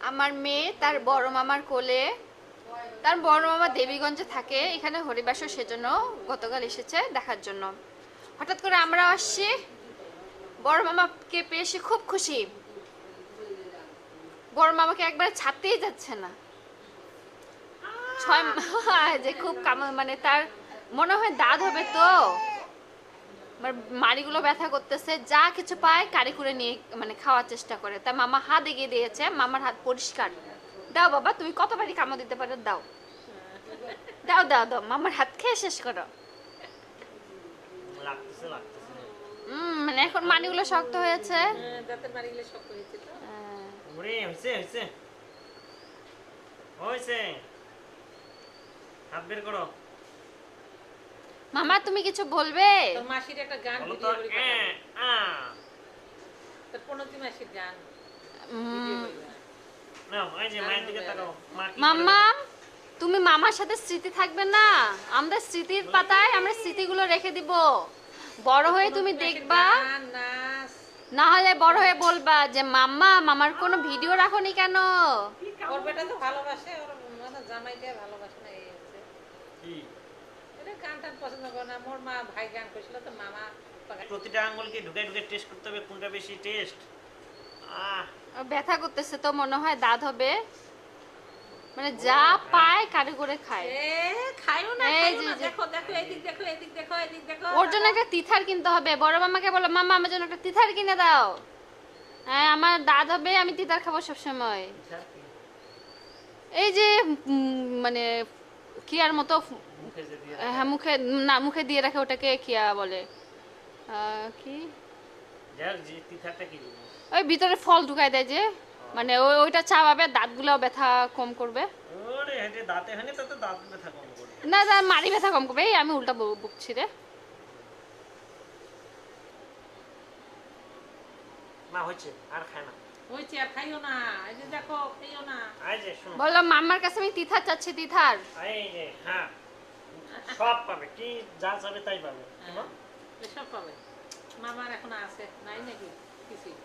আমার মেয়ে তার বড় মামার কোলে। তার বড় মামা দেবীগঞ্জে থাকে, এখানে হরিবাসর, সেজন্য গতকাল এসেছে দেখার জন্য। হঠাৎ করে আমরা আসছি, বড় মামাকে পেয়ে সে খুব খুশি। বড় মামাকে একবার ছাড়তেই যাচ্ছে না। যে খুব মানে তার মনে হয় দাঁত হবে তো, মাড়িগুলো ব্যথা করতেছে, যা কিছু পায় কারি করে নিয়ে মানে খাওয়ার চেষ্টা করে। তার মামা হাত এগিয়ে দিয়েছে, মামার হাত পরিষ্কার। দাও বাবা, তুমি কতবারই কামড় দিতে পারো, দাও দাও দাও দাও, মামার হাত খেয়ে শেষ করো। মানে এখন মাড়িগুলো শক্ত হয়েছে। দাঁতের মাড়িগুলো শক্ত হয়েছে তো। ওরে হইছে হইছে হইছে, হাত বের করো। মামা তুমি কিছু বলবে? তোর মাসির একটা গান বলো ভিডিও তো। করে পাঠাবো। তোর পনতি মাসির গান ভিডিও করবে। নাও, এই যে মায়ের দিকে তাকাও। মা কি করে? মাম্মা, তুমি মামার সাথে স্মৃতি থাকবে না? আমাদের স্মৃতির পাতায় আমরা স্মৃতিগুলো রেখে দিব, বড় হয়ে তুমি দেখবা। গান, নাচ। না হলে বড় হয়ে বলবা যে মাম্মা, মামার কোনো ভিডিও রাখোনি কেন? ওর বেটা তো ভালোবাসে, ওর মানে জামাইটা ভালোবাসে না, এই হচ্ছে। কি? এটা গান টান পছন্দ করে না। মোর মা ভাই গান করছিল তো মামা প্রতিটা আঙ্গুলকে ঢুকে ঢুকে টেস্ট করতে হবে কোনটা বেশি টেস্ট। ব্যথা করতেছে তো, মনে হয় দাঁত হবে। মানে যা পায় কারি করে খায়। খায়ও না, এই খায়ও যে না। যে। দেখো দেখো, এদিক দেখো, এদিক দেখো, এদিক দেখো। ওর জন্য একটা তিথার কিনতে হবে। বড় মামাকে বলো, মামা আমার জন্য একটা তিথার কিনে দাও। হ্যাঁ, আমার দাঁত হবে, আমি তিতার খাবো সবসময়। এই যে মানে কিয়ার মতো, মুখে যে দিয়ে হ্যাঁ মুখে, না মুখে দিয়ে রাখে, ওটাকে কিয়া বলে। কি যাক, যে তিথারটা কি জিনিস? ওই ভিতরে ফল ঢুকায় দেয় যে, মানে ওইটা চাবাবে, দাঁতগুলো ব্যথা কম করবে। ওরে হেঁটে দাঁতে হানি তো দাঁত ব্যথা কম করে। না না, মাড়ি ব্যথা কম করবে। এই আমি উল্টা বকছি রে। না হচ্ছে, আর খায় না। ওই চেয়ার খাইও না, এই যে দেখো, খাইও না। এই যে শুনো, বললো মাম্মার কাছে আমি তিথার চাচ্ছি, তিথার। এই যে হ্যাঁ, সব পাবে, কি যা চাবে তাই পাবে। হ্যাঁ, এসব পাবে। মামার এখন আছে, নাই নাকি কিছুই?